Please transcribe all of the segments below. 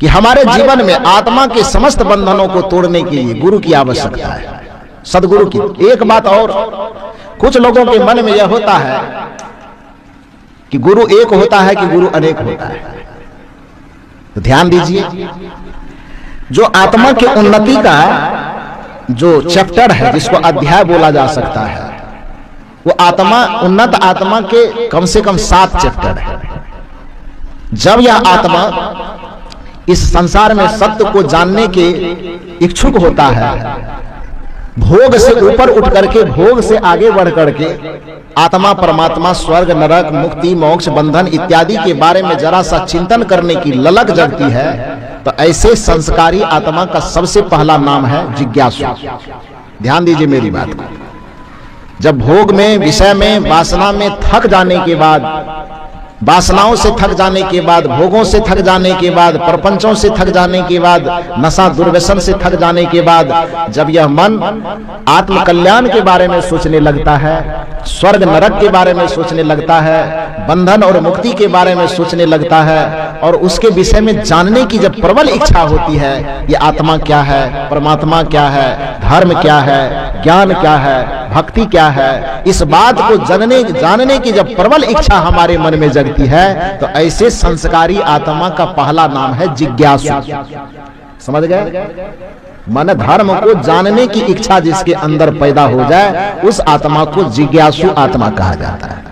कि हमारे जीवन में आत्मा के समस्त बंधनों को तोड़ने के लिए गुरु की आवश्यकता है, सदगुरु की। एक बात और, कुछ लोगों के मन में यह होता है कि गुरु एक होता है कि गुरु अनेक होता है। तो ध्यान दीजिए, जो आत्मा के उन्नति का जो चैप्टर है, जिसको अध्याय बोला जा सकता है, वो आत्मा, उन्नत आत्मा के कम से कम 7 चैप्टर है। जब यह आत्मा इस संसार में सत्य को जानने के इच्छुक होता है, भोग से ऊपर उठ करके, भोग से आगे बढ़ करके आत्मा, परमात्मा, स्वर्ग, नरक, मुक्ति, मोक्ष, बंधन इत्यादि के बारे में जरा सा चिंतन करने की ललक जगती है, तो ऐसे संस्कारी आत्मा का सबसे पहला नाम है जिज्ञासु। ध्यान दीजिए मेरी बात को। जब भोग में, विषय में, वासना में थक जाने के बाद, वासनाओं से थक जाने के बाद, भोगों से थक जाने के बाद, प्रपंचों से थक जाने के बाद, नशा दुर्व्यसन से थक जाने के बाद, जब यह मन आत्म कल्याण के बारे में सोचने लगता है, स्वर्ग नरक के बारे में सोचने लगता है, बंधन और मुक्ति के बारे में सोचने लगता है, और उसके विषय में जानने की जब प्रबल इच्छा होती है, ये आत्मा क्या है, परमात्मा क्या है, धर्म क्या है, ज्ञान क्या है, भक्ति क्या है, इस बात को जानने की जब प्रबल इच्छा हमारे मन में जगती है, तो ऐसे संस्कारी आत्मा का पहला नाम है जिज्ञासु। समझ गए? मन धर्म को जानने की इच्छा जिसके अंदर पैदा हो जाए, उस आत्मा को जिज्ञासु आत्मा कहा जाता है।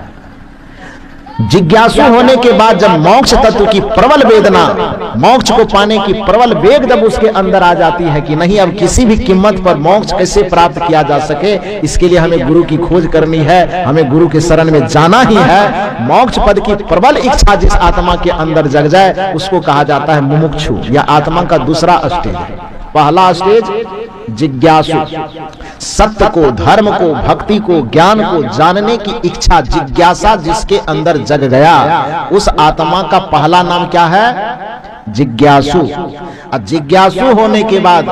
जिज्ञासु होने के बाद जब मोक्ष तत्व की प्रबल वेदना, मोक्ष को पाने की प्रबल वेग जब उसके अंदर आ जाती है कि नहीं, अब किसी भी कीमत पर मोक्ष कैसे प्राप्त किया जा सके, इसके लिए हमें गुरु की खोज करनी है, हमें गुरु के शरण में जाना ही है। मोक्ष पद की प्रबल इच्छा जिस आत्मा के अंदर जग जाए, उसको कहा जाता है मुमुक्षु, या आत्मा का दूसरा स्टेज है। पहला स्टेज जिज्ञासु, सत्य को, धर्म को, भक्ति को, ज्ञान को जानने की इच्छा, जिज्ञासा जिसके अंदर जग गया, उस आत्मा का पहला नाम क्या है? जिज्ञासु। और जिज्ञासु होने के बाद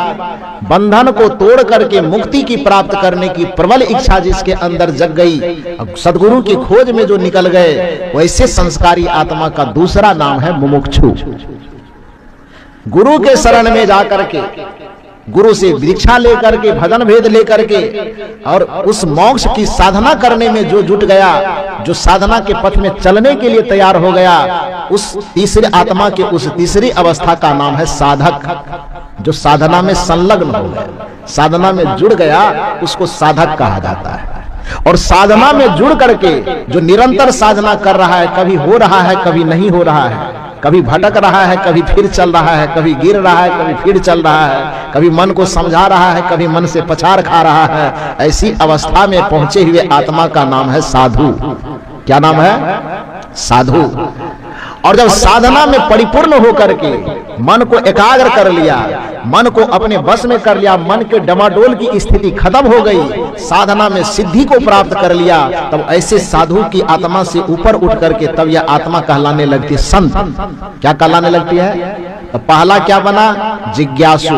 बंधन को तोड़ करके मुक्ति की प्राप्त करने की प्रबल इच्छा जिसके अंदर जग गई, अब सदगुरु की खोज में जो निकल गए, वैसे संस्कारी आत्मा का दूसरा नाम है मुमुक्षु। गुरु के शरण में जाकर के, गुरु से दीक्षा लेकर के, भजन भेद लेकर के, और उस मोक्ष की साधना करने में जो जुट गया, जो साधना के पथ में चलने के लिए तैयार हो गया, उस तीसरे आत्मा के उस तीसरी अवस्था का नाम है साधक। जो साधना में संलग्न हो गया, साधना में जुड़ गया, उसको साधक कहा जाता है। और साधना में जुड़ करके जो निरंतर साधना कर रहा है, कभी हो रहा है, कभी नहीं हो रहा है, कभी भटक रहा है, कभी फिर चल रहा है, कभी गिर रहा है, कभी फिर चल रहा है, कभी मन को समझा रहा है, कभी मन से पछाड़ खा रहा है, ऐसी अवस्था में पहुंचे हुए आत्मा का नाम है साधु। क्या नाम है? साधु। और जब साधना में परिपूर्ण होकर के मन को एकाग्र कर लिया, मन को अपने बस में कर लिया, मन के डमाडोल की स्थिति खत्म हो गई, साधना में सिद्धि को प्राप्त कर लिया, तब ऐसे साधु की आत्मा से ऊपर उठ करके तब यह आत्मा कहलाने लगती है संत। क्या कहलाने लगती है? तो पहला क्या बना? जिज्ञासु।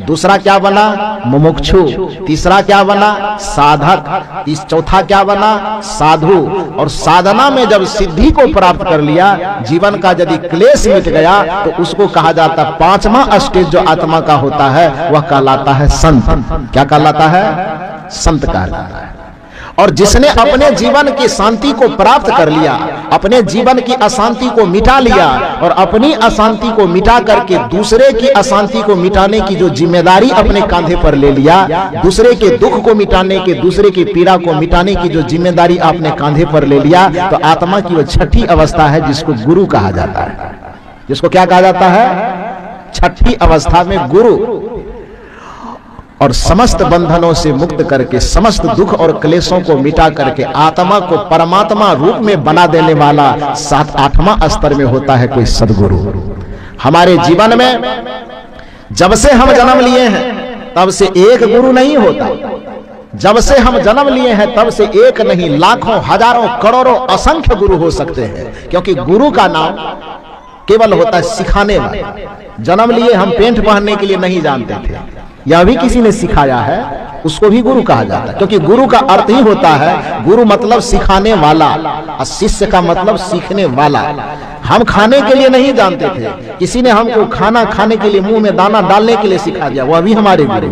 दूसरा क्या बना? मुमुक्षु। तीसरा क्या बना? साधक। चौथा क्या बना? साधु। और साधना में जब सिद्धि को प्राप्त कर लिया, जीवन का यदि क्लेश मिट गया, तो उसको कहा जाता है, पांचवा स्टेज जो आत्मा का होता है, वह कहलाता है संत। क्या कहलाता है? संत कहलाता है। और जिसने अपने जीवन की शांति को प्राप्त कर लिया, अपने जीवन की अशांति को मिटा लिया, और अपनी अशांति को मिटा करके दूसरे की अशांति को मिटाने की जो जिम्मेदारी अपने कांधे पर ले लिया, दूसरे के दुख को मिटाने के, दूसरे की पीड़ा को मिटाने की जो जिम्मेदारी आपने कांधे पर ले लिया, तो आत्मा की वो छठी अवस्था है जिसको गुरु कहा जाता है। जिसको क्या कहा जाता है? छठी अवस्था में गुरु। और समस्त बंधनों से मुक्त करके, समस्त दुख और क्लेशों को मिटा करके आत्मा को परमात्मा रूप में बना देने वाला 7-8वां स्तर में होता है कोई सदगुरु। हमारे जीवन में जब से हम जन्म लिए हैं, तब से एक गुरु नहीं होता। जब से हम जन्म लिए हैं, तब से एक नहीं, लाखों, हजारों, करोड़ों, असंख्य गुरु हो सकते हैं। क्योंकि गुरु का नाम केवल होता है सिखाने वाला। जन्म लिए हम पेंट पहनने के लिए नहीं जानते थे, यह भी किसी ने सिखाया है, उसको भी गुरु कहा जाता है। क्योंकि गुरु का अर्थ ही होता है, गुरु मतलब सिखाने वाला, और शिष्य का मतलब सीखने वाला। हम खाने के लिए नहीं जानते थे, किसी ने हमको खाना खाने के लिए मुंह में दाना डालने के लिए सिखा दिया, वह भी हमारे गुरु।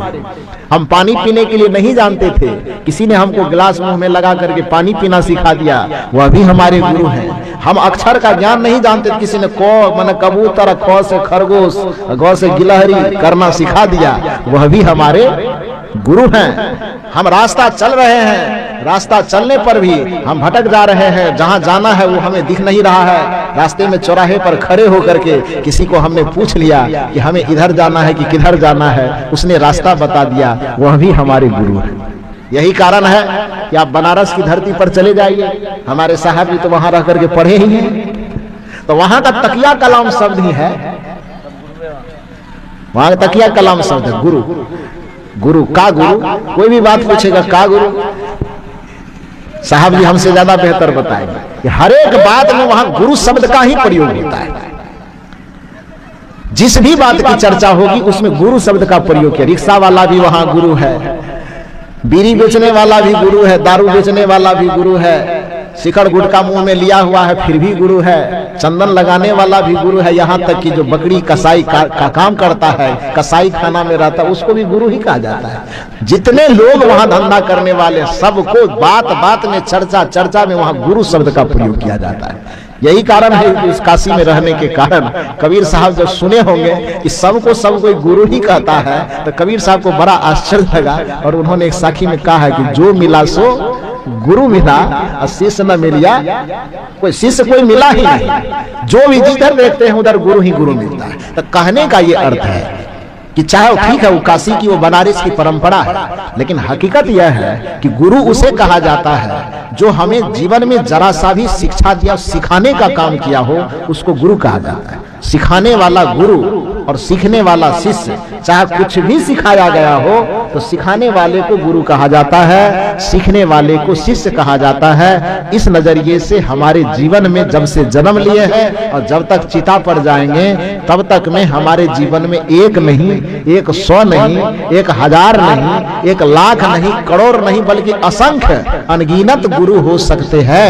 हम पानी पीने के लिए नहीं जानते थे, किसी ने हमको गिलास मुंह में लगा करके पानी पीना सिखा दिया, वह भी हमारे गुरु हैं। हम अक्षर का ज्ञान नहीं जानते, किसी ने क माने कबूतर, ख से खरगोश, ग से गिलहरी करना सिखा दिया, वह भी हमारे गुरु हैं। हम रास्ता चल रहे हैं, रास्ता चलने पर भी हम भटक जा रहे हैं, जहां जाना है वो हमें दिख नहीं रहा है। रास्ते में चौराहे पर खड़े होकर के किसी को हमने पूछ लिया कि हमें इधर जाना है कि किधर जाना है, उसने रास्ता बता दिया, वह भी हमारे गुरु है। यही कारण है कि आप बनारस की धरती पर चले जाइए, हमारे साहब भी तो वहां रह करके पढ़े ही हैं, तो वहां का तकिया कलाम शब्द ही है, वहां का तकिया कलाम शब्द है गुरु। गुरु का गुरु, कोई भी बात पूछेगा का गुरु, साहब जी हमसे ज्यादा बेहतर बताएंगे कि हर एक बात में वहां गुरु शब्द का ही प्रयोग होता है। जिस भी बात की चर्चा होगी उसमें गुरु शब्द का प्रयोग किया। रिक्शा वाला भी वहां गुरु है, बीड़ी बेचने वाला भी गुरु है, दारू बेचने वाला भी गुरु है, शिखर गुटखा मुंह में लिया हुआ है फिर भी गुरु है, चंदन लगाने वाला भी गुरु है, यहाँ तक कि जो बकरी कसाई का काम करता है, कसाई खाना में रहता है, उसको भी गुरु ही कहा जाता है। जितने लोग वहां धंधा करने वाले सबको बात बात में चर्चा में वहां गुरु शब्द का प्रयोग किया जाता है। यही कारण है कि इस काशी में रहने के कारण कबीर साहब जब सुने होंगे कि सबको सब कोई गुरु ही कहता है, तो कबीर साहब को बड़ा आश्चर्य लगा और उन्होंने एक साखी में कहा है कि जो मिला सो गुरु मिला और शिष्य न मिलिया, कोई शिष्य कोई मिला ही नहीं, जो भी जिधर देखते हैं उधर गुरु ही गुरु मिलता है। तो कहने का ये अर्थ है कि चाहे वो ठीक है वो काशी की वो बनारस की परंपरा है, लेकिन हकीकत यह है कि गुरु उसे कहा जाता है जो हमें जीवन में जरा सा भी शिक्षा दिया, सिखाने का काम किया हो, उसको गुरु कहा जाता है। सिखाने वाला गुरु और सीखने वाला शिष्य, चाहे कुछ भी सिखाया गया हो तो सिखाने वाले को गुरु कहा जाता है, सीखने वाले को शिष्य कहा जाता है। इस नजरिए से हमारे जीवन में जब से जन्म लिए हैं और जब तक चिता पर जाएंगे तब तक में हमारे जीवन में एक नहीं, 100 नहीं, 1000 नहीं, 1 लाख नहीं, करोड़ नहीं, बल्कि असंख्य अनगिनत गुरु हो सकते हैं,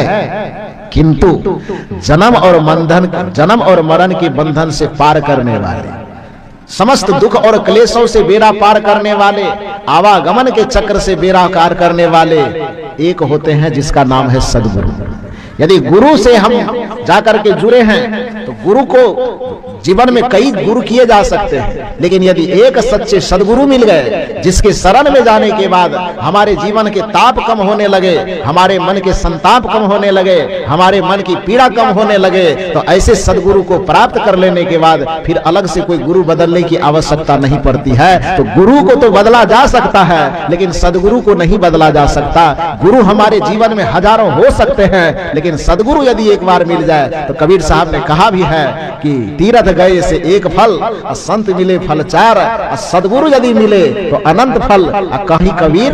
किंतु जन्म और मरण के बंधन से पार करने वाले, समस्त दुख और क्लेशों से बेड़ा पार करने वाले, आवागमन के चक्र से बेड़ा पार करने वाले एक होते हैं जिसका नाम है सदगुरु। यदि गुरु से हम जाकर के जुड़े हैं तो गुरु को जीवन में कई गुरु किए जा सकते हैं, लेकिन यदि एक सच्चे सदगुरु मिल गए जिसके शरण में जाने के बाद हमारे जीवन के ताप कम होने लगे, हमारे मन के संताप कम होने लगे, हमारे मन की पीड़ा कम होने लगे, तो ऐसे सदगुरु को प्राप्त कर लेने के बाद फिर अलग से कोई गुरु बदलने की आवश्यकता नहीं पड़ती है। तो गुरु को तो बदला जा सकता है लेकिन सदगुरु को नहीं बदला जा सकता। गुरु हमारे जीवन में हजारों हो सकते हैं, लेकिन सदगुरु यदि एक बार मिल जाए तो कबीर साहब ने कहा भी है कि तीर्थ गए से एक फल, संत मिले फल 4, सदगुरु यदि मिले तो अनंत फल, कहीं कबीर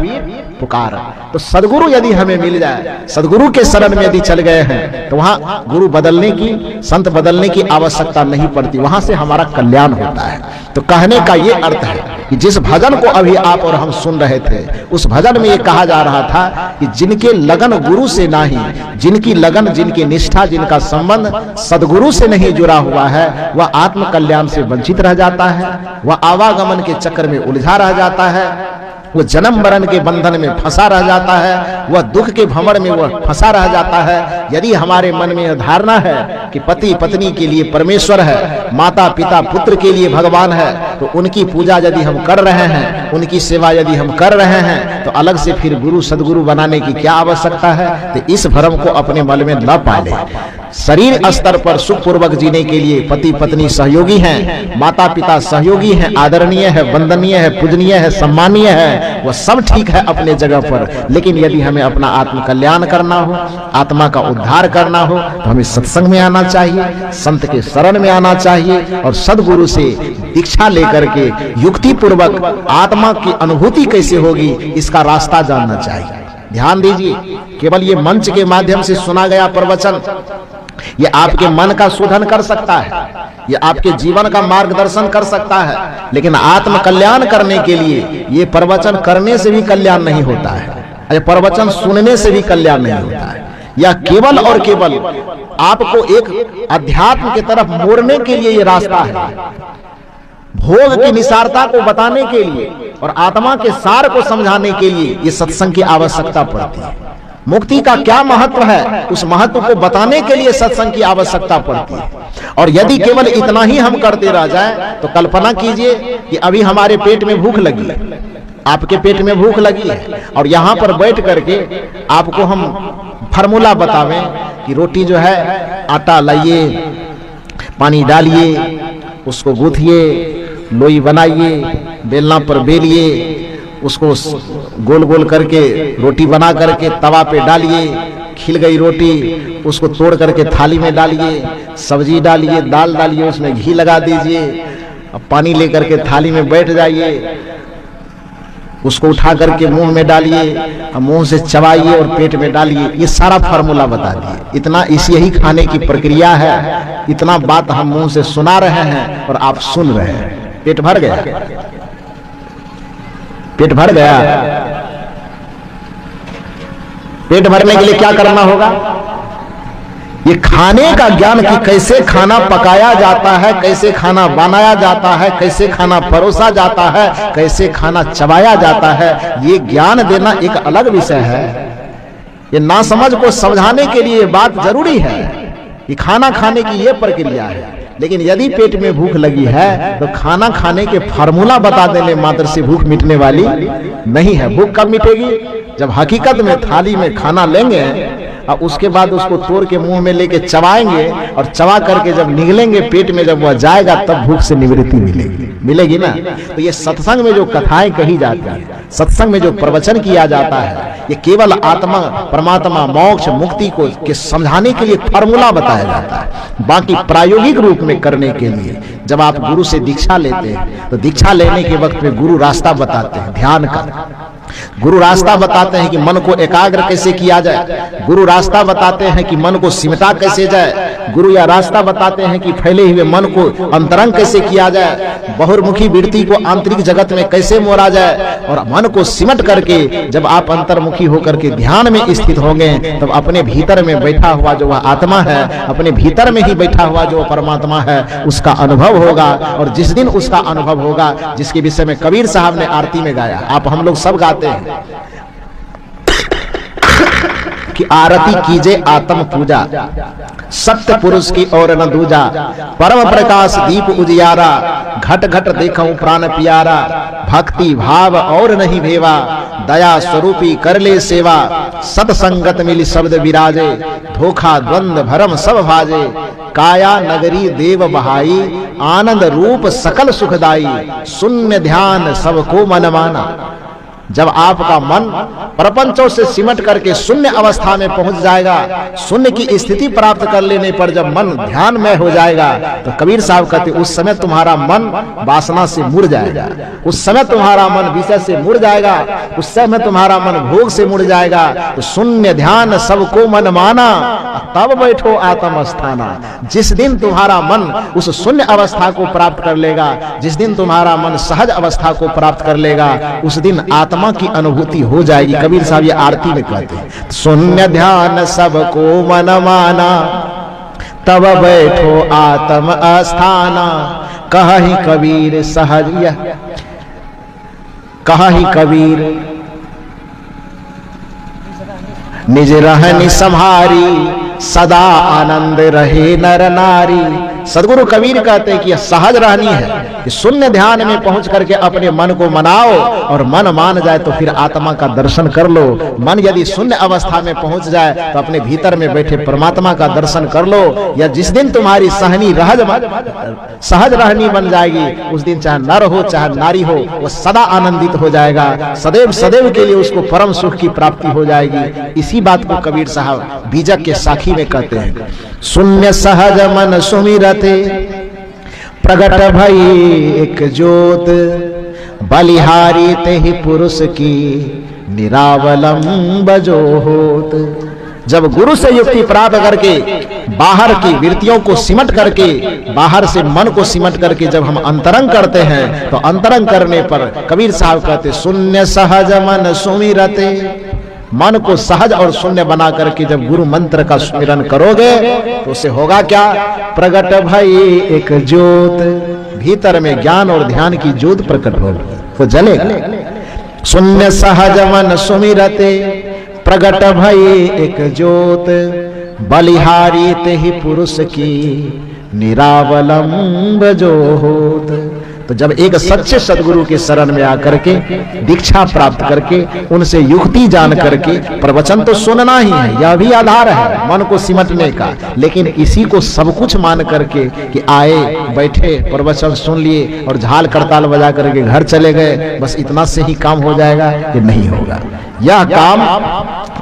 पुकार। तो सदगुरु यदि हमें मिल जाए, सदगुरु के शरण में यदि चल गए हैं तो वहां गुरु बदलने की, संत बदलने की आवश्यकता नहीं पड़ती, वहां से हमारा कल्याण होता है। तो कहने का ये अर्थ है कि जिस भजन को अभी आप और हम सुन रहे थे, उस भजन में ये कहा जा रहा था कि जिनके लगन गुरु से नहीं, जिनकी लगन, जिनकी निष्ठा, जिनका संबंध सदगुरु से नहीं जुड़ा हुआ है, वह आत्म कल्याण से वंचित रह जाता है, वह आवागमन के चक्र में उलझा रह जाता है, वह जन्म मरण के बंधन में फंसा रह जाता है, वह दुख के भंवर में वह फंसा रह जाता है। यदि हमारे मन में यह धारणा है कि पति पत्नी के लिए परमेश्वर है, माता पिता पुत्र के लिए भगवान है, तो उनकी पूजा यदि हम कर रहे हैं, उनकी सेवा यदि हम कर रहे हैं, तो अलग से फिर गुरु सदगुरु बनाने की क्या आवश्यकता है। तो इस भ्रम को अपने मन में न पाले। शरीर स्तर पर सुखपूर्वक जीने के लिए पति पत्नी सहयोगी हैं, माता पिता सहयोगी हैं, आदरणीय है, वंदनीय है, पूजनीय है, सम्मानीय है, वह सब ठीक है अपने जगह पर। लेकिन यदि हमें अपना आत्म कल्याण करना हो, आत्मा का उद्धार करना हो, तो हमें सत्संग में आना चाहिए, संत के शरण में आना चाहिए और सदगुरु से दीक्षा लेकर के युक्ति पूर्वक आत्मा की अनुभूति कैसे होगी इसका रास्ता जानना चाहिए। ध्यान दीजिए, केवल ये मंच के माध्यम से सुना गया प्रवचन ये आपके मन का शोधन कर सकता है, ये आपके जीवन का मार्गदर्शन कर सकता है, लेकिन आत्म कल्याण करने के लिए ये प्रवचन करने से भी कल्याण नहीं होता है, प्रवचन सुनने से भी कल्याण नहीं होता है। या केवल और केवल आपको एक अध्यात्म की तरफ मोड़ने के लिए ये रास्ता है, भोग की निसारता को बताने के लिए और आत्मा के सार को समझाने के लिए ये सत्संग की आवश्यकता पड़ती है। मुक्ति का क्या महत्व है, उस महत्व को बताने के लिए सत्संग की आवश्यकता पड़ती है। और यदि केवल इतना ही हम करते रह जाएं, तो कल्पना कीजिए कि अभी हमारे पेट में भूख लगी है, आपके पेट में भूख लगी है, और यहाँ पर बैठ करके आपको हम फार्मूला बतावें कि रोटी जो है आटा लाइए, पानी डालिए, उसको गूंथिए, लोई बनाइए, बेलना पर बेलिए, उसको गोल गोल करके रोटी बना करके तवा पे डालिए, खिल गई रोटी उसको तोड़ करके थाली में डालिए, सब्जी डालिए, दाल डालिए, उसमें घी लगा दीजिए, अब पानी लेकर के थाली में बैठ जाइए, उसको उठा करके मुंह में डालिए, मुंह से चबाइए और पेट में डालिए। ये सारा फार्मूला बता दिए। इतना इसी यही खाने की प्रक्रिया है। इतना बात हम मुंह से सुना रहे हैं और आप सुन रहे हैं। पेट भर गया, पेट भर गया। पेट भरने के लिए क्या करना होगा? ये खाने का ज्ञान कि कैसे खाना पकाया जाता है, कैसे खाना बनाया जाता है, कैसे खाना परोसा जाता है, कैसे खाना चबाया जाता है, ये ज्ञान देना एक अलग विषय है। ये नासमझ को समझाने के लिए बात जरूरी है कि खाना खाने की ये प्रक्रिया है। लेकिन यदि पेट में भूख लगी है तो खाना खाने के फार्मूला बता देने मात्र से भूख मिटने वाली नहीं है। भूख कब मिटेगी? जब हकीकत में थाली में खाना लेंगे और उसके बाद उसको तोड़ के मुंह में लेके चबाएंगे और चबा करके जब निगलेंगे पेट में, जब वह जाएगा तब भूख से निवृत्ति मिलेगी ना। तो ये सत्संग में जो कथाएं कही जाती है, सत्संग में जो प्रवचन किया जाता है, ये केवल आत्मा परमात्मा मोक्ष मुक्ति को के समझाने के लिए फार्मूला बताया जाता है। बाकी प्रायोगिक रूप में करने के लिए जब आप गुरु से दीक्षा लेते हैं तो दीक्षा लेने के वक्त में गुरु रास्ता बताते हैं ध्यान का। गुरु रास्ता बताते हैं कि मन को एकाग्र कैसे किया जाए। गुरु रास्ता बताते हैं कि मन को सिमटा कैसे जाए। गुरु या रास्ता बताते हैं कि फैले हुए मन को अंतरंग कैसे किया जाए, बहुर्मुखी वृत्ति को आंतरिक जगत में कैसे मोड़ा जाए। और मन को सिमट करके जब आप अंतर्मुखी होकर के ध्यान में स्थित होंगे तब अपने भीतर में बैठा हुआ जो वह आत्मा है, अपने भीतर में ही बैठा हुआ जो परमात्मा है, उसका अनुभव होगा। और जिस दिन उसका अनुभव होगा, जिसके विषय में कबीर साहब ने आरती में गाया, आप हम लोग सब गाते हैं कि आरती कीजे आत्म पूजा, सत्य पुरुष की और न दूजा, परम प्रकाश दीप उजियारा, घट घट देखूं प्राण प्यारा, भक्ति भाव और नहीं भेवा, दया स्वरूपी कर ले सेवा, सत्संगत मिली शब्द विराजे, धोखा द्वंद भरम सब भाजे, काया नगरी देव बहाई, आनंद रूप सकल सुखदाई, शून्य ध्यान सबको मन माना। जब आपका मन प्रपंचों से सिमट करके शून्य अवस्था में पहुंच जाएगा, शून्य की स्थिति प्राप्त कर लेने पर जब मन ध्यान में हो जाएगा, तो कबीर साहब कहते उस समय तुम्हारा मन वासना से मुड़ जाएगा, उस समय तुम्हारा मन विषय से मुड़ जाएगा, उस समय तुम्हारा मन भोग से मुड़ जाएगा। तो शून्य ध्यान सबको मन माना, तब बैठो आत्म स्थाना। जिस दिन तुम्हारा मन उस शून्य अवस्था को प्राप्त कर लेगा, जिस दिन तुम्हारा मन सहज अवस्था को प्राप्त कर लेगा, उस दिन आत्मा की अनुभूति हो जाएगी। कबीर साहब ये आरती में कहते हैं, शून्य ध्यान सबको मन माना, तब बैठो आत्म अस्थाना। कहि कबीर सहज, कहि कबीर निज रहनी संहारी, सदा आनंद रहे नर नारी। सदगुरु कबीर कहते हैं कि यह सहज रहनी है कि शून्य ध्यान में पहुंच करके अपने मन को मनाओ, और मन मान जाए तो फिर आत्मा का दर्शन कर लो। मन यदि शून्य अवस्था में पहुंच जाए तो अपने भीतर में बैठे परमात्मा का दर्शन कर लो। या जिस दिन तुम्हारी सहज रहनी बन जाएगी, उस दिन चाहे नर हो चाहे नारी हो, वो सदा आनंदित हो जाएगा। सदैव सदैव के लिए उसको परम सुख की प्राप्ति हो जाएगी। इसी बात को कबीर साहब बीजक के साखी में कहते हैं, शून्य सहज मन सुमिरते, प्रगट भई एक ज्योत, बलिहारी तेहि पुरुष की निरावलंब जो होत। जब गुरु से युक्ति प्राप्त करके बाहर की वृत्तियों को सिमट करके, बाहर से मन को सिमट करके जब हम अंतरंग करते हैं, तो अंतरंग करने पर कबीर साहब कहते शून्य सहज मन सुमिरते, मन को सहज और शून्य बना करके जब गुरु मंत्र का सुमिरन करोगे तो उसे होगा क्या? प्रगट भई एक ज्योत, भीतर में ज्ञान और ध्यान की ज्योत प्रकट होगी, वो जलेगा। शून्य सहज मन सुमिरते, प्रगट भई एक ज्योत, बलिहारी ते ही पुरुष की निरावलंब जो होत। तो जब एक सच्चे सदगुरु के शरण में आकर के दीक्षा प्राप्त करके उनसे युक्ति जान करके, प्रवचन तो सुनना ही है, यह भी आधार है मन को सिमटने का, लेकिन इसी को सब कुछ मान करके कि आए बैठे प्रवचन सुन लिए और झाल करताल बजा करके घर चले गए, बस इतना से ही काम हो जाएगा, ये नहीं होगा। यह काम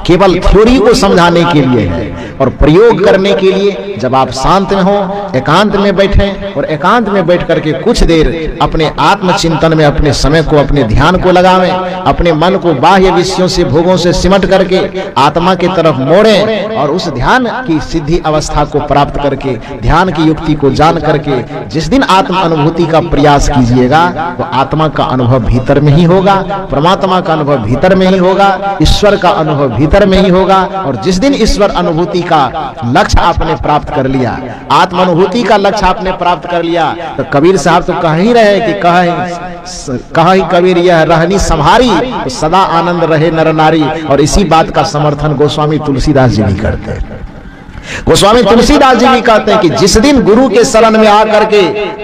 केवल थ्योरी को समझाने के लिए है और प्रयोग करने के लिए जब आप शांत में हो, एकांत में बैठें और एकांत में बैठ करके कुछ देर अपने आत्मचिंतन में अपने समय को, अपने ध्यान को लगावें, अपने मन को बाह्य विषयों से, भोगों से सिमट करके आत्मा की तरफ मोड़ें और उस ध्यान की सिद्धि अवस्था को प्राप्त करके, ध्यान की युक्ति को जान करके जिस दिन आत्म अनुभूति का प्रयास कीजिएगा तो आत्मा का अनुभव भीतर में ही होगा, परमात्मा का अनुभव भीतर में ही होगा, ईश्वर का अनुभव भीतर में ही होगा। और जिस दिन ईश्वर अनुभूति का लक्ष्य आपने प्राप्त कर लिया, आत्म अनुभूति का लक्ष्य आपने प्राप्त कर लिया, तो कबीर साहब तो कह ही रहे कि कहा ही कबीर यह रहनी संभारी तो सदा आनंद रहे नर नारी। और इसी बात का समर्थन गोस्वामी तुलसीदास जी भी करते हैं। गोस्वामी तुलसीदास जी भी कहते हैं कि जिस दिन गुरु के शरण में आकर के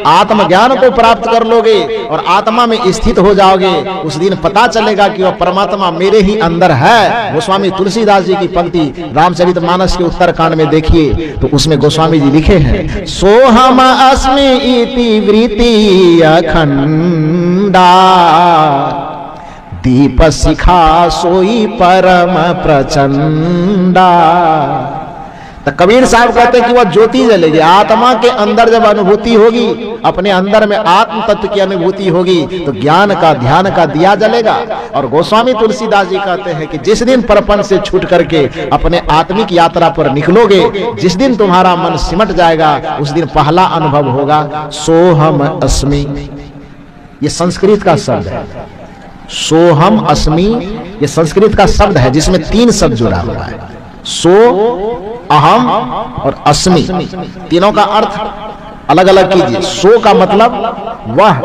आत्मज्ञान को प्राप्त कर लोगे और आत्मा में स्थित हो जाओगे, उस दिन पता चलेगा कि वह परमात्मा मेरे ही अंदर है। गोस्वामी तुलसीदास जी की पंक्ति रामचरितमानस के उत्तरकांड में देखिए तो उसमें गोस्वामी जी लिखे हैं, सोहम अस्मि इति वृत्ति अखंडा, दीप शिखा सोई परम प्रचंडा। तो कबीर साहब कहते हैं कि वह ज्योति जलेगी, आत्मा के अंदर जब अनुभूति होगी, अपने अंदर में आत्म तत्व की अनुभूति होगी तो ज्ञान का, ध्यान का दिया जलेगा। और गोस्वामी तुलसीदास जी कहते हैं कि जिस दिन परपंच से छूट करके अपने आत्मिक यात्रा पर निकलोगे, जिस दिन तुम्हारा मन सिमट जाएगा, उस दिन पहला अनुभव होगा सोहम अस्मि। ये संस्कृत का शब्द है, सोहम अस्मि, ये संस्कृत का शब्द है जिसमें 3 शब्द जुड़ा हुआ है, सो, अहम और अस्मि। तीनों का अर्थ अलग अलग कीजिए। सो का मतलब वह,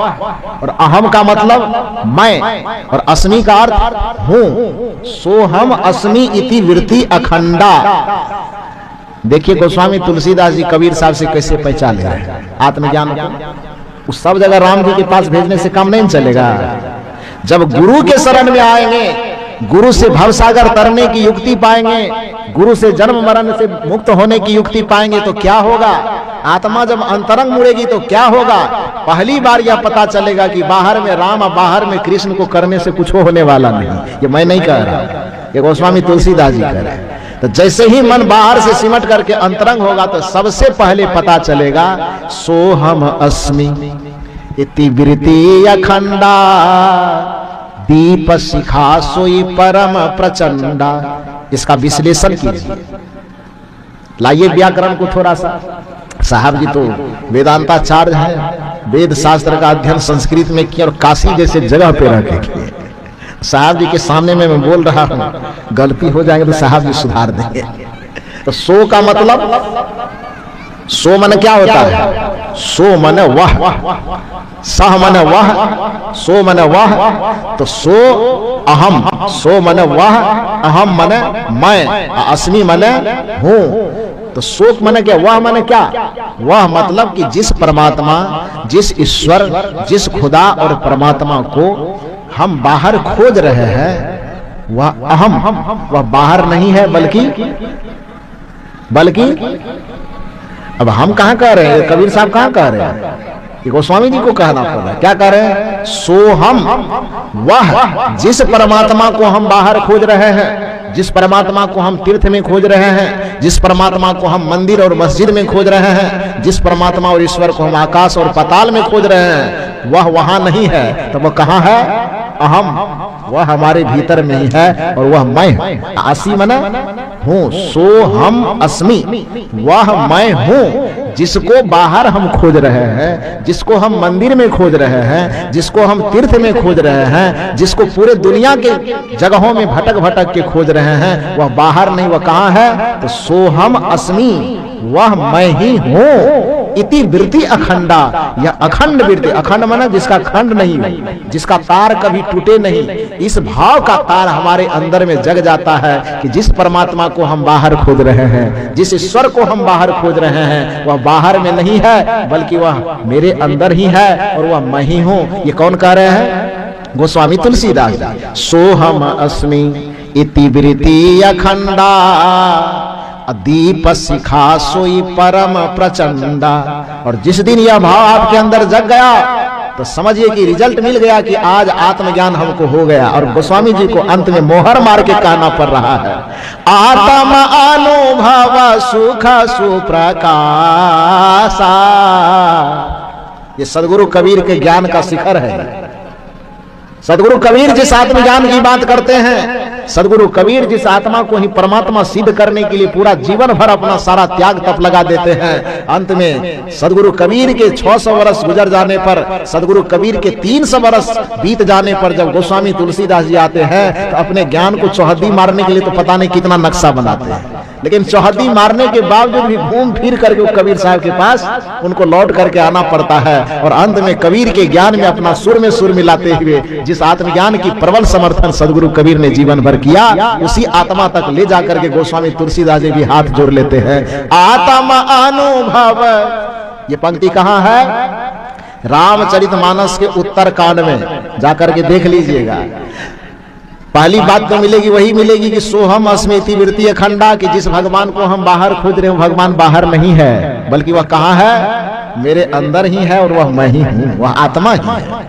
और अहम का मतलब मैं, और अस्मि का अर्थ हूं। सोहम अस्मि इति वृत्ति अखंडा। देखिए गोस्वामी तुलसीदास जी कबीर साहब से कैसे पहचान ले रहे हैं आत्मज्ञान को। उस सब जगह राम जी के पास भेजने से काम नहीं चलेगा। जब गुरु के शरण में आएंगे, गुरु से भवसागर तरने की युक्ति पाएंगे, गुरु से जन्म मरण से मुक्त होने की युक्ति पाएंगे तो क्या होगा? आत्मा जब अंतरंग मुड़ेगी तो क्या होगा? पहली बार यह पता चलेगा कि बाहर में राम और बाहर में कृष्ण को करने से कुछ होने वाला नहीं। ये मैं नहीं कह रहा, ये गोस्वामी तुलसीदास जी कह रहे हैं। तो जैसे ही मन बाहर से सिमट करके अंतरंग होगा तो सबसे पहले पता चलेगा सोहम अस्मि इति वृत्ति अखंडा, दीप शिखा सोई परम प्रचंडा। इसका विश्लेषण कीजिए, लाइए व्याकरण को थोड़ा सा। साहब जी तो वेदांताचार्य है, वेद शास्त्र का अध्ययन संस्कृत में किया और काशी जैसे जगह पे रह के किए। साहब जी के सामने में मैं बोल रहा हूँ, गलती हो जाएंगे तो साहब जी सुधार देंगे। तो सो का मतलब, सो मन क्या होता है? सो मन वह, सह मन वह, सो मन वह। तो सो अहम, सो मन वह, अहम मन मैं, अस्मि मन हूं। तो शोक मन क्या, वह मन क्या? वह मतलब कि जिस परमात्मा, जिस ईश्वर, जिस खुदा और परमात्मा को हम बाहर खोज रहे हैं, वह अहम, वह बाहर नहीं है बल्कि अब हम कहां कह रहे हैं? कबीर साहब कहां कह रहे हैं? गोस्वामी जी को कहना पड़ रहा है। क्या कह रहे हैं? सोहम, वह जिस परमात्मा को हम बाहर खोज रहे हैं, जिस परमात्मा को हम तीर्थ में खोज रहे हैं, जिस परमात्मा को हम मंदिर और मस्जिद में खोज रहे हैं, जिस परमात्मा और ईश्वर को हम आकाश और पाताल में खोज रहे हैं, वह वहां नहीं है। तो वह कहां है? अहम, वह हमारे भीतर में ही है और वह मैं। आसी मना हूं, सो हम अस्मि, वह मैं हूं। जिसको बाहर हम खोज रहे हैं, जिसको हम मंदिर में खोज रहे हैं, जिसको हम तीर्थ में खोज रहे हैं, जिसको पूरे दुनिया के जगहों में भटक भटक के खोज रहे हैं, वह बाहर नहीं, वह कहाँ है? तो सोहम अस्मि, वह मैं ही हूं। इति वृत्ति अखंडा, यह अखंड वृत्ति, अखंड माना जिसका खंड नहीं हो, जिसका तार कभी टूटे नहीं, इस भाव का तार हमारे अंदर में जग जाता है कि जिस परमात्मा को हम बाहर खोज रहे हैं, जिस ईश्वर को हम बाहर खोज रहे हैं, वह बाहर में नहीं है बल्कि वह मेरे अंदर ही है और वह मैं ही हूं। ये कौन कह रहे हैं? गोस्वामी तुलसीदास जी। सोहम अस्मि इति वृत्ति अखंडा, दीप शिखा सोई परम प्रचंडा। और जिस दिन यह भाव आपके अंदर जग गया तो समझिए कि रिजल्ट मिल गया कि आज आत्मज्ञान हमको हो गया। और गोस्वामी जी को अंत में मोहर मार के कहना पड़ रहा है, आत्म अनुभव सुख सुप्रकाशा। ये सदगुरु कबीर के ज्ञान का शिखर है। सदगुरु कबीर जिस आत्मज्ञान की बात करते हैं, सदगुरु कबीर जिस आत्मा को ही परमात्मा सिद्ध करने के लिए पूरा जीवन भर अपना सारा त्याग तप लगा देते हैं, अंत में सदगुरु कबीर के 600 वर्ष गुजर जाने पर, सदगुरु कबीर के 300 वर्ष बीत जाने पर जब गोस्वामी तुलसीदास जी आते हैं तो अपने ज्ञान को चौहद्दी मारने के लिए तो पता नहीं कितना नक्शा बनाते हैं, लेकिन चौहद्दी मारने के बावजूद भी घूम फिर करके वो कबीर साहब के पास उनको लौट करके आना पड़ता है। और अंत में कबीर के ज्ञान में अपना सुर में सुर मिलाते हुए जिस आत्मज्ञान की प्रबल समर्थन सदगुरु कबीर ने जीवन भर किया, उसी आत्मा तक ले जाकर के गोस्वामी तुलसीदास जी भी हाथ जोड़ लेते हैं। आत्म अनुभव, ये पंक्ति कहाँ है? रामचरितमानस के उत्तर कांड में जाकर के देख लीजिएगा। पहली बात तो मिलेगी, वही मिलेगी कि सोहम अस्मि इति वृत्ति अखंडा, कि जिस भगवान को हम बाहर खोज रहे हैं भगवान बाहर नहीं है बल्कि वह कहाँ है? मेरे अंदर ही है और वह मैं ही हूं, वह आत्मा ही है।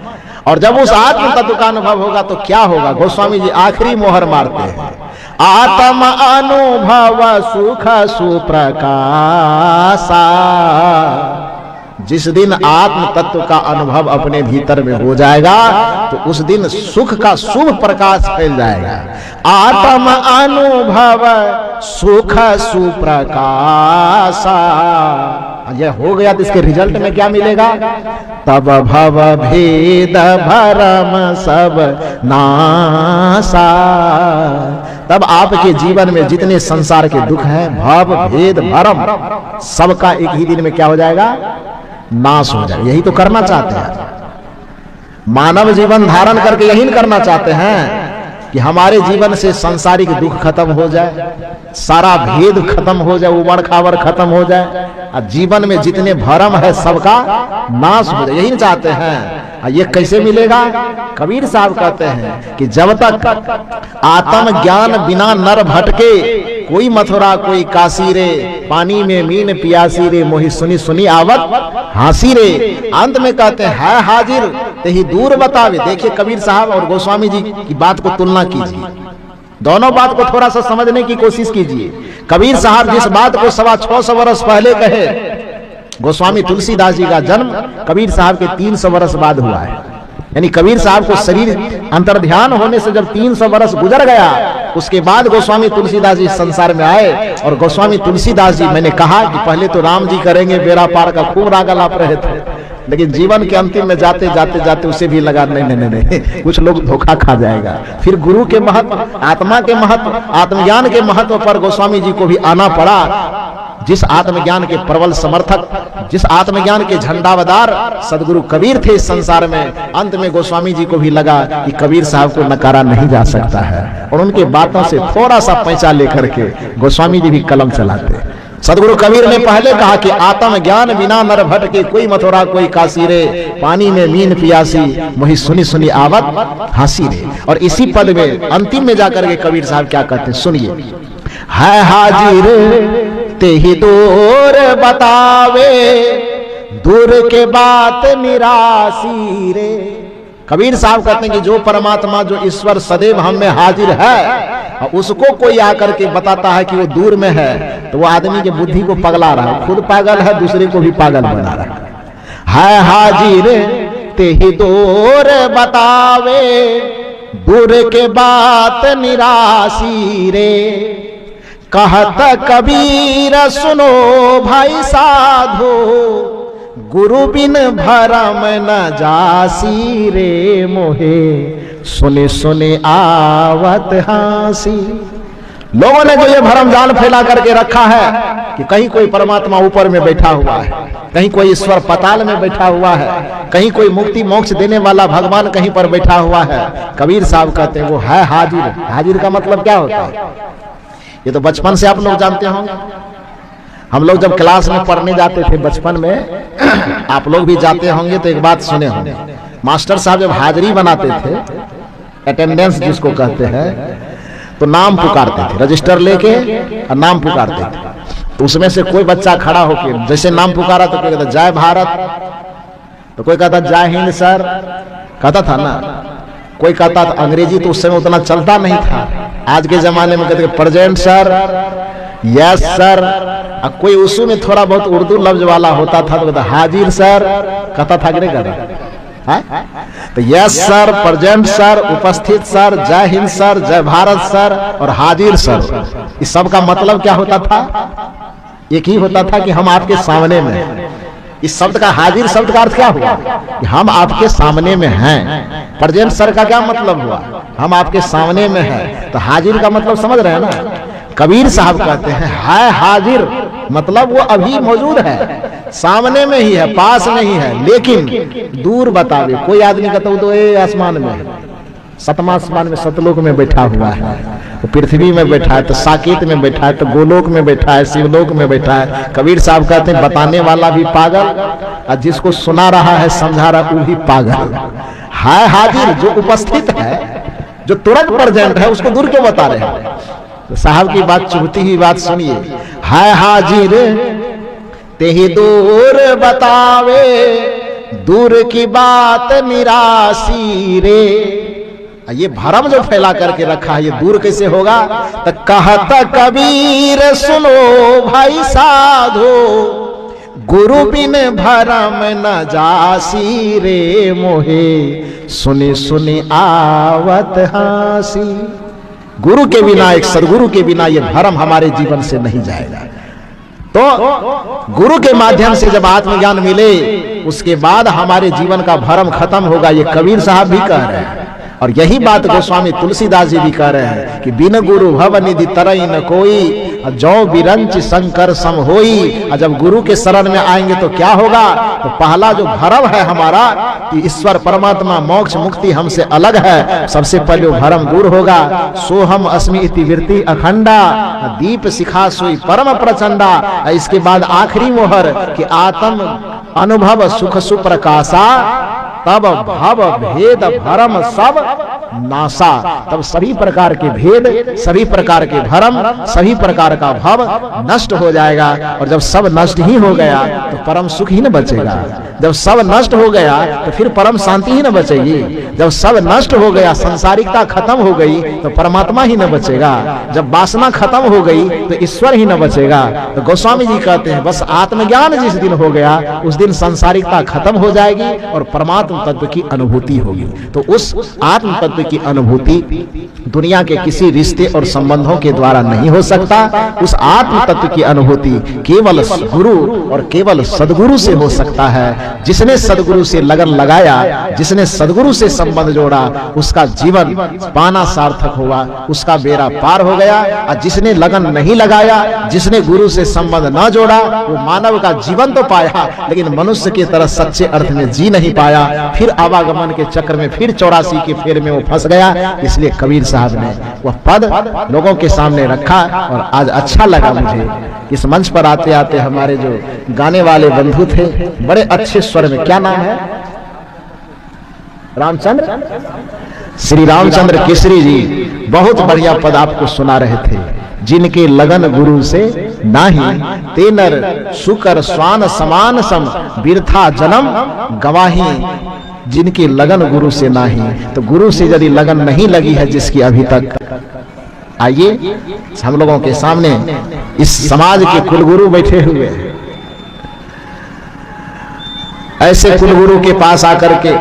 और जब उस आत्म तत्व का अनुभव होगा तो क्या होगा? गोस्वामी जी आखिरी मोहर मारते हैं, आत्म अनुभव सुख सुप्रकाशा। जिस दिन आत्म तत्व का अनुभव अपने भीतर में हो जाएगा तो उस दिन सुख का शुभ प्रकाश फैल जाएगा। आत्म अनुभव सुख सुप्रकाशा, यह हो गया तो इसके रिजल्ट में क्या मिलेगा? तब भव भेद भरम सब नासा। तब आपके जीवन में जितने संसार के दुख हैं, भव भेद भरम, सबका एक ही दिन में क्या हो जाएगा? नाश हो जाए। यही तो करना चाहते हैं, मानव जीवन धारण करके यही करना चाहते हैं कि हमारे जीवन से सांसारिक दुख खत्म हो जाए, सारा भेद खत्म हो जाए, उबड़ खाबड़ खत्म हो जाए, और जीवन में जितने भरम है सबका नाश हो जाए, यही चाहते हैं। ये कैसे मिलेगा? कबीर साहब कहते हैं कि जब तक आत्म ज्ञान बिना नर भटके, कोई मथुरा कोई काशी रे, पानी में मीन पियासी रे, मोहि सुनी सुनी आवत हासी रे। अंत में कहते हैं है हाजिर ते ही दूर बतावे। देखिए कबीर साहब और गोस्वामी जी की बात को तुलना कीजिए, दोनों बात को थोड़ा सा समझने की कोशिश कीजिए। कबीर साहब जिस बात को 625 वर्ष पहले कहे, गोस्वामी तुलसीदास जी का जन्म कबीर साहब के 300 वर्ष बाद हुआ है। यानी कबीर साहब को शरीर अंतर्ध्यान होने से जब 300 वर्ष गुजर गया, उसके बाद गोस्वामी तुलसीदास जी संसार में आए। और गोस्वामी तुलसीदास जी, मैंने कहा कि पहले तो राम जी करेंगे बेड़ा पार का खूब राग लाप रहे थे, लेकिन जीवन के अंतिम में जाते जाते जाते उसे भी लगा नहीं, कुछ लोग धोखा खा जाएगा। फिर गुरु के महत्व, आत्मा के महत्व, आत्मज्ञान के महत्व पर गोस्वामी जी को भी आना पड़ा। जिस आत्मज्ञान के प्रबल समर्थक, जिस आत्मज्ञान के झंडावदार सदगुरु कबीर थे इस संसार में, अंत में गोस्वामी जी को भी लगा कि कबीर साहब को नकारा नहीं जा सकता है, और उनके बातों से थोड़ा सा पैंचा लेकर के गोस्वामी जी भी कलम चलाते। सदगुरु कबीर ने पहले कहा कि आत्म ज्ञान बिना नर भटके, कोई मथुरा कोई काशी रे, पानी में मीन पियासी, मोहि सुनी सुनी आवत हासी रे। और इसी पद में अंतिम में जाकर के कबीर साहब क्या कहते हैं, सुनिए, है हाजिर ते ही दूर बतावे, दूर के बात निराशी रे। कबीर साहब कहते हैं कि जो परमात्मा, जो ईश्वर सदैव हम में हाजिर है, उसको कोई आकर के बताता है कि वो दूर में है, तो वो आदमी की बुद्धि को पगला रहा है, खुद पागल है, दूसरे को भी पागल बना रहा है। हाजिर ते ही दूर बतावे, दूर के बात निराशी रे। कहत कबीर सुनो भाई साधो, गुरु बिन भरम न जासी रे मोहे, सुने सुने आवत हासी। लोगों ने जो ये भरम जाल फैला करके रखा है कि कहीं कोई परमात्मा ऊपर में बैठा हुआ है, कहीं कोई ईश्वर पाताल में बैठा हुआ है, कहीं कोई मुक्ति मोक्ष देने वाला भगवान कहीं पर बैठा हुआ है। कबीर साहब कहते हैं वो है हाजिर। हाजिर का मतलब क्या होता है? ये तो बचपन से आप लोग जानते होंगे। हम लोग जब क्लास में पढ़ने जाते थे बचपन में, आप लोग भी जाते होंगे तो एक बात सुने होंगे, मास्टर साहब जब हाजिरी बनाते थे, अटेंडेंस जिसको कहते हैं, तो नाम पुकारते थे, रजिस्टर लेके और नाम पुकारते थे। तो उसमें से कोई बच्चा खड़ा होकर जैसे नाम पुकारा तो कोई कहता जय भारत, तो कोई कहता जय हिंद सर, कहता था ना। कोई कहता था अंग्रेजी, तो उस समय उतना चलता नहीं था। आज के जमाने में कहते प्रेजेंट सर, यस सर। अब कोई उसी में थोड़ा बहुत उर्दू लफ्ज वाला होता था तो कहता हाजिर सर, कहता था कि नहीं कहता? तो यस सर, प्रेजेंट सर, उपस्थित सर, जय हिंद सर, जय भारत सर और हाजिर सर, इस सब का मतलब क्या होता था? एक ही होता था कि हम आपके सामने में हैं। इस शब्द का, हाजिर शब्द का अर्थ क्या हुआ? कि हम आपके सामने में हैं। प्रेजेंट सर का क्या मतलब हुआ? हम आपके सामने में हैं। तो हाजिर का मतलब समझ रहे हैं ना? कबीर साहब कहते हैं है हाजिर, मतलब वो अभी मौजूद है, सामने में ही है, पास नहीं है, लेकिन दूर बतावे। कोई आदमी कहता तो ये आसमान में है, सतमा आसमान में, सतलोक में बैठा हुआ है, तो पृथ्वी में बैठा है, तो साकेत में बैठा है, तो गोलोक में बैठा है, शिवलोक में बैठा है। कबीर साहब कहते हैं बताने वाला भी पागल और जिसको सुना रहा है समझा रहा वो भी पागल है। हाजिर जो उपस्थित है, जो तुरंत प्रेजेंट है, उसको दूर क्यों बता रहे हैं? तो साहब की बात चुभती हुई बात सुनिए, है हाजिर ते ही दूर बतावे, दूर की बात निराशी रे। ये भरम जो फैला करके रखा है, ये दूर कैसे होगा? तो कहता कबीर सुनो भाई साधो, गुरु बिन भरम न जासी रे मोहे, सुने सुने आवत हासी। गुरु के बिना, एक सदगुरु के बिना ये भरम हमारे जीवन से नहीं जाएगा। तो गुरु के माध्यम से जब आत्मज्ञान मिले, उसके बाद हमारे जीवन का भरम खत्म होगा। ये कबीर साहब भी कह रहे हैं और यही बात गोस्वामी तुलसीदास जी भी कह रहे हैं कि बिन गुरु भव निधि तरई न कोई, जो बिरंच शंकर सम होई। और जब गुरु के शरण में आएंगे तो क्या होगा? तो पहला जो भरम है हमारा कि ईश्वर परमात्मा मोक्ष मुक्ति हमसे अलग है, सबसे पहले भरम दूर होगा। सोहम अस्मि इति वृत्ति अखंडा, दीप शिखा सोई परम प्रचंडा। इसके बाद आखिरी मोहर कि आत्म अनुभव सुख सुप्रकाशा, तब भव भेद भरम सब नासा। तब सभी प्रकार के भेद, सभी प्रकार के भरम, सभी प्रकार का भव नष्ट हो जाएगा। और जब सब नष्ट ही हो गया तो परम सुख ही न बचेगा। जब सब नष्ट हो गया तो फिर परम शांति ही न बचेगी। जब सब नष्ट हो गया, संसारिकता खत्म हो गई तो परमात्मा ही न बचेगा। जब वासना खत्म हो गई तो ईश्वर ही न बचेगा। तो गोस्वामी जी कहते हैं बस आत्मज्ञान जिस दिन हो गया उस दिन संसारिकता खत्म हो जाएगी और परमात्मा तत्व की अनुभूति होगी। तो उस आत्म तत्व की अनुभूति दुनिया के किसी रिश्ते और संबंधों के द्वारा नहीं हो सकता। उस आत्म तत्व की अनुभूति केवल गुरु और केवल सदगुरु से हो सकता है। जिसने सदगुरु से लगन लगाया, जिसने सदगुरु से संबंध जोड़ा, उसका जीवन पाना सार्थक हुआ, उसका बेड़ा पार हो गया। और जिसने लगन नहीं लगाया, जिसने गुरु से संबंध न जोड़ा, वो मानव का जीवन तो पाया लेकिन मनुष्य की तरह सच्चे अर्थ में जी नहीं पाया। फिर आवागमन के चक्र में, फिर 84 के फेर में वो फंस गया। इसलिए कबीर साहब ने वह पद लोगों के सामने रखा और आज अच्छा लगा मुझे। इस मंच पर आते आते हमारे जो गाने वाले बंधु थे बड़े अच्छे स्वर में, क्या नाम है? रामचंद्र, श्री रामचंद्र केसरी जी बहुत बढ़िया पद आपको सुना रहे थे। जिनके लगन गुरु से नाही, ते नर शुकर स्वान समान सम, बिरथा जन्म गवाही। जिनकी लगन गुरु से नाही, तो गुरु से यदि लगन नहीं लगी है जिसकी अभी तक, आइए हम लोगों के सामने इस समाज के कुलगुरु बैठे हुए हैं। ऐसे कुलगुरु के पास आकर के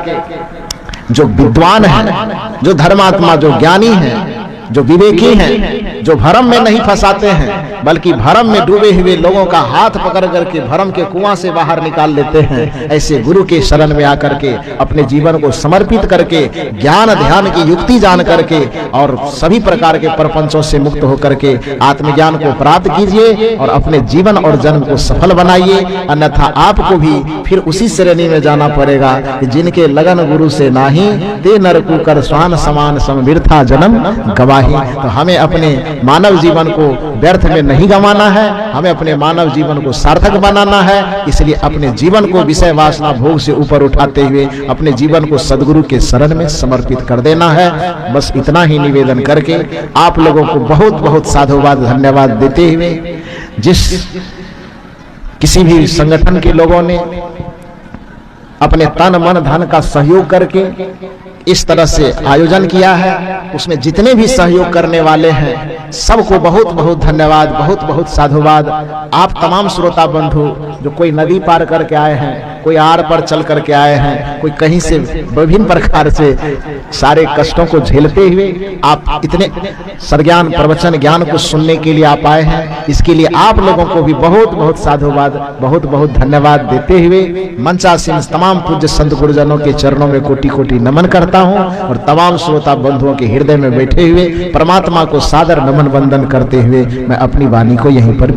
जो विद्वान हैं, जो धर्मात्मा, जो ज्ञानी हैं, जो विवेकी हैं, जो भरम में नहीं फंसाते हैं बल्कि भरम में डूबे हुए लोगों का हाथ पकड़ करके भरम के कुआं से बाहर निकाल लेते हैं। ऐसे गुरु के शरण में आकर के अपने जीवन को समर्पित करके ज्ञान ध्यान की युक्ति जान करके और सभी प्रकार के प्रपंचों से मुक्त होकर के आत्मज्ञान को प्राप्त कीजिए और अपने जीवन और जन्म को सफल बनाइए। अन्यथा आपको भी फिर उसी श्रेणी में जाना पड़ेगा कि जिनके लगन गुरु से नाही ते नरकु कर स्वान समान समविरथा जन्म गवाही। तो हमें अपने मानव जीवन को व्यर्थ में नहीं गंवाना है, हमें अपने मानव जीवन को सार्थक बनाना है। इसलिए अपने जीवन को विषय वासना भोग से ऊपर उठाते हुए अपने जीवन को सदगुरु के शरण में समर्पित कर देना है। बस इतना ही निवेदन करके आप लोगों को बहुत बहुत साधुवाद धन्यवाद देते हुए, जिस किसी भी संगठन के लोगों ने अपने तन मन धन का सहयोग करके इस तरह से आयोजन किया है, उसमें जितने भी सहयोग करने वाले हैं सबको बहुत बहुत धन्यवाद, बहुत बहुत साधुवाद। आप तमाम श्रोता बंधु जो कोई नदी पार करके आए हैं, कोई आर पर चल करके आए हैं, कोई कहीं से विभिन्न प्रकार से सारे कष्टों को झेलते हुए आप इतने सरज्ञान प्रवचन ज्ञान को सुनने के लिए आप आए हैं, इसके लिए आप लोगों को भी बहुत बहुत साधुवाद, बहुत बहुत धन्यवाद देते हुए मंचासीन तमाम पूज्य संत गुरुजनों के चरणों में कोटि कोटि नमन करता हूं और तमाम श्रोता बंधुओं के हृदय में बैठे हुए परमात्मा को सादर नमन वंदन करते हुए मैं अपनी वाणी को यहीं पर